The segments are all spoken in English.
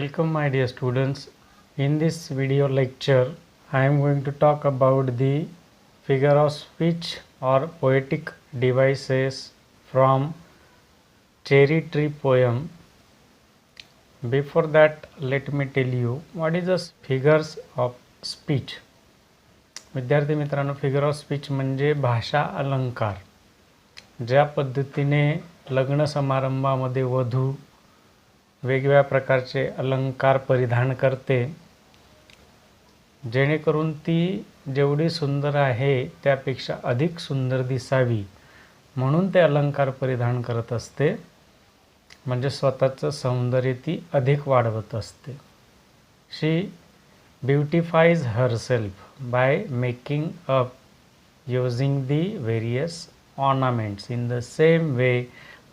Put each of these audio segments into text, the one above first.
Welcome my dear students. In this video lecture I am going to talk about the figure of speech or poetic devices from Cherry Tree poem. Before that let me tell you what is the figures of speech. विद्यार्थी मित्रांनो, figure of speech म्हणजे भाषा अलंकार. ज्या पद्धतीने लग्न समारंभामध्ये वधू वेगवेगळ्या प्रकारचे अलंकार परिधान करते जेणेकरून ती जेवढी सुंदर आहे त्यापेक्षा अधिक सुंदर दिसावी म्हणून ते अलंकार परिधान करत असते, म्हणजे स्वतःचं सौंदर्य ती अधिक वाढवत असते. She beautifies herself by making up using the various ornaments. In the same way,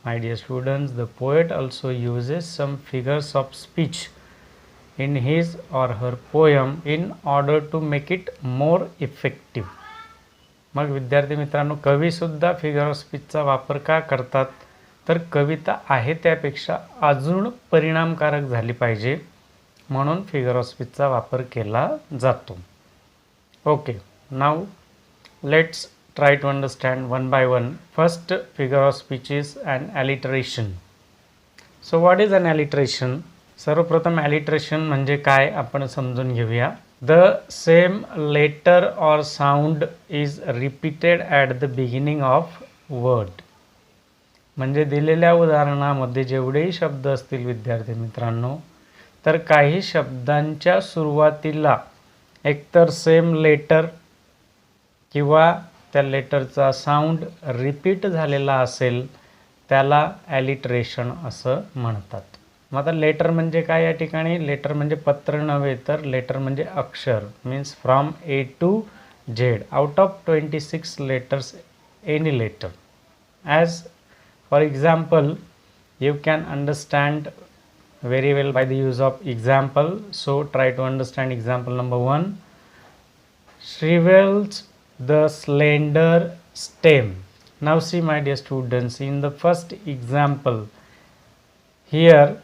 my dear students, the poet also uses some figures of speech in his or her poem in order to make it more effective. मग विद्यार्थी मित्रांनो, कवी सुद्धा figure of स्पीचचा वापर का करतात तर कविता आहे त्यापेक्षा अजून परिणामकारक झाली पाहिजे म्हणून फिगर ऑफ स्पीचचा वापर केला जातो. Okay, now let's try to understand one by one. First figure of speech is an alliteration. So what is an alliteration? सर्वप्रथम alliteration म्हणजे काय आपण समजून घेऊया. The same letter or sound is repeated at the beginning of word. म्हणजे दिलेल्या उदाहरणामध्ये जेवढेही शब्द असतील विद्यार्थी मित्रांनो, तर काही शब्दांच्या सुरुवातीला एकतर सेम लेटर किंवा त्या लेटरचा साऊंड रिपीट झालेला असेल त्याला ॲलिटरेशन असं म्हणतात. मग आता लेटर म्हणजे काय? या ठिकाणी लेटर म्हणजे पत्र नव्हे तर लेटर म्हणजे अक्षर. Means from A to Z. Out of 26 letters any letter. As for example you can understand very well by the use of example. So try to understand example number 1. Shrivels the slender stem. Now see my dear students, in the first example here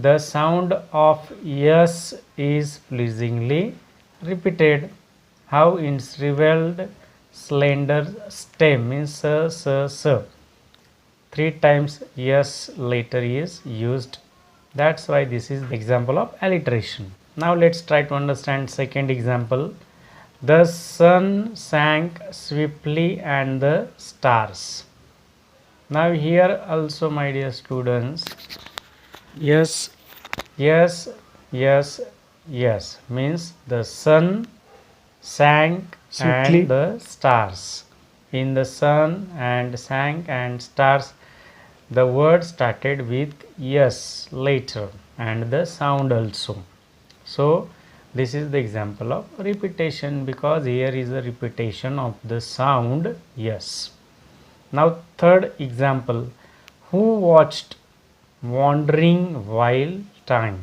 the sound of yes is pleasingly repeated. How? In shriveled slender stem means s. 3 times yes later is used. That's why this is the example of alliteration. Now let's try to understand second example. The sun sank swiftly and the stars. Now here also my dear students, yes, yes, yes, yes means the sun sank swiftly and the stars. In the sun and sank and stars, the word started with yes later and the sound also. So this is the example of repetition because here is a repetition of the sound yes. Now third example, who watched wandering while time.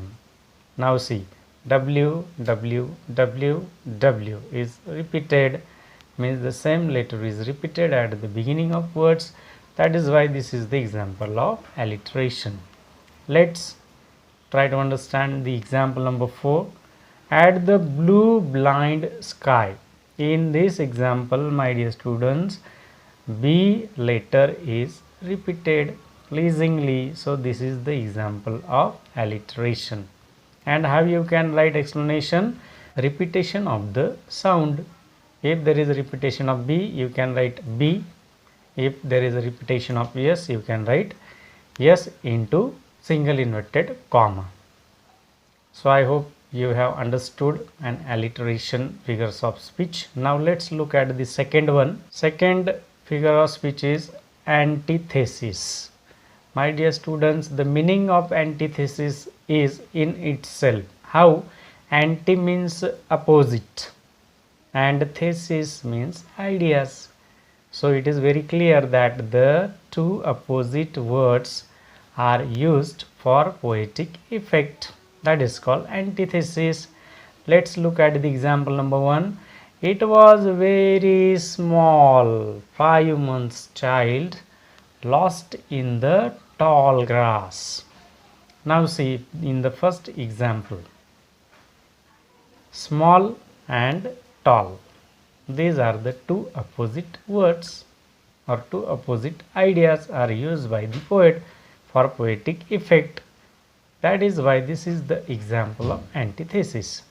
Now see, w w w w is repeated, means the same letter is repeated at the beginning of words. That is why this is the example of alliteration. Let's try to understand the example number 4. At the blue blind sky. In this example, my dear students, B letter is repeated pleasingly. So this is the example of alliteration. And how you can write explanation? Repetition of the sound. If there is a repetition of B, you can write B. If there is a repetition of yes, you can write yes into single inverted comma. So I hope you have understood an alliteration figures of speech. Now let's look at the second one. Second figure of speech is antithesis. My dear students, the meaning of antithesis is in itself. How? Anti means opposite and thesis means ideas. So it is very clear that the two opposite words are used for poetic effect. That is called antithesis. Let's look at the example number 1. It was very small, 5 months child, lost in the tall grass. Now see in the first example, small and tall. These are the two opposite words or two opposite ideas are used by the poet for poetic effect. That is why this is the example of antithesis.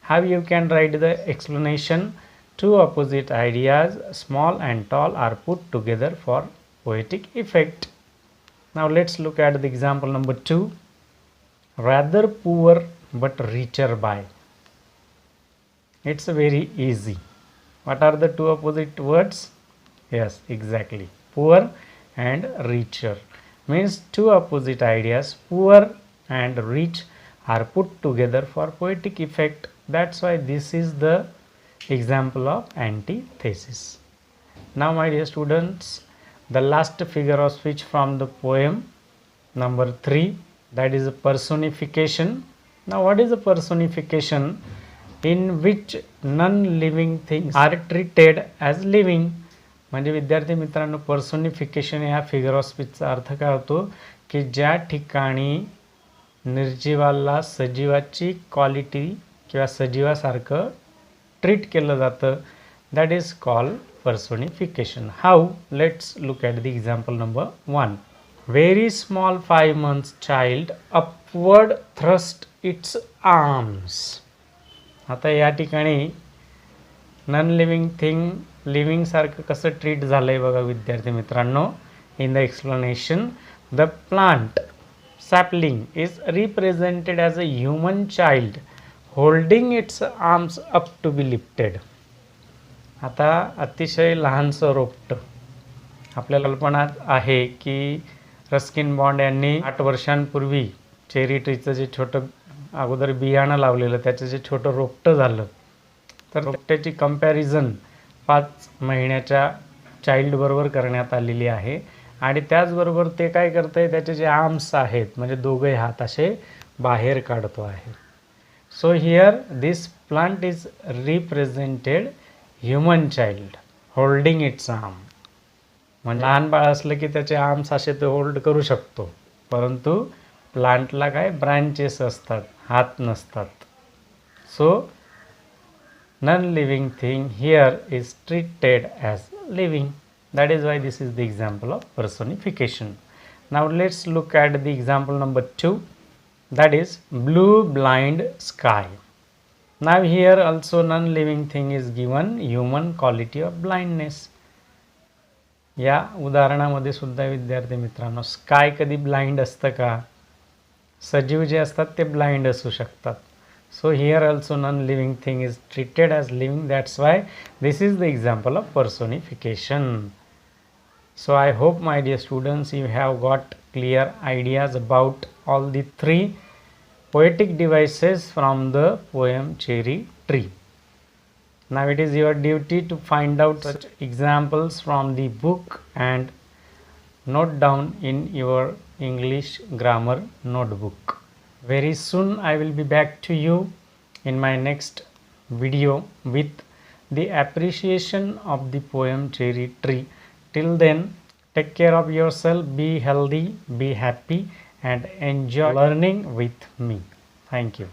How you can write the explanation? Two opposite ideas, small and tall, are put together for poetic effect. Now let's look at the example number 2. Rather poor but richer by. It's very easy. What are the two opposite words? Yes, exactly. Poor and richer. Means two opposite ideas, poor and rich, are put together for poetic effect. That's why this is the example of antithesis. Now my dear students, the last figure of speech from the poem number 3, that is a personification. Now what is a personification? In which non-living things are treated as living. म्हणजे विद्यार्थी मित्रांनो, personification ह्या figure of स्पीचचा अर्थ काय होतो की ज्या ठिकाणी निर्जीवाला सजीवाची quality किंवा सजीवासारखं ट्रीट केलं जातं, that is called personification. How? Let's look at the example number 1. Very small 5 months child upward thrust its arms. आता या ठिकाणी नॉन लिव्हिंग थिंग लिव्हिंग सारखं कसं ट्रीट झालंय बघा विद्यार्थी मित्रांनो. In the explanation, the plant sapling is represented as a human child holding its arms up to be lifted. आता अतिशय लहानसं रोपटं, आपल्या कल्पनात आहे की रस्किन बॉन्ड यांनी 8 वर्षांपूर्वी चेरी ट्रीचं जे छोटं अगोदर बियाणं लावलेलं त्याचं जे छोटं रोपटं झालं, तर रोपट्याची कंपॅरिझन 5 महिन्याच्या चाइल्डबरोबर करण्यात आलेली आहे. आणि त्याचबरोबर ते काय करतं आहे, त्याचे जे आर्म्स आहेत म्हणजे दोघे हात असे बाहेर काढतो आहे. So here this plant is represented human child holding it's arm. म्हणजे लहान बाळ असलं की त्याचे आर्म्स असे ते होल्ड करू शकतो, परंतु प्लांटला काय ब्रांचेस असतात, हात नसतात. So non living thing here is treated as living. That is why this is the example of personification. Now let's look at the example number 2, that is blue blind sky. Now here also non-living thing is given human quality of blindness. या उदाहरणामध्ये सुद्धा विद्यार्थी मित्रांनो, sky कधी blind असतं का? सजीव जे असतात ते ब्लाइंड असू शकतात. So here also non living thing is treated as living. That's why this is the example of personification. So I hope my dear students you have got clear ideas about all the 3 poetic devices from the poem Cherry Tree. Now it is your duty to find out such examples from the book and note down in your English grammar notebook. Very soon I will be back to you in my next video with the appreciation of the poem Cherry Tree. Till then, take care of yourself, be healthy, be happy and enjoy learning with me. Thank you.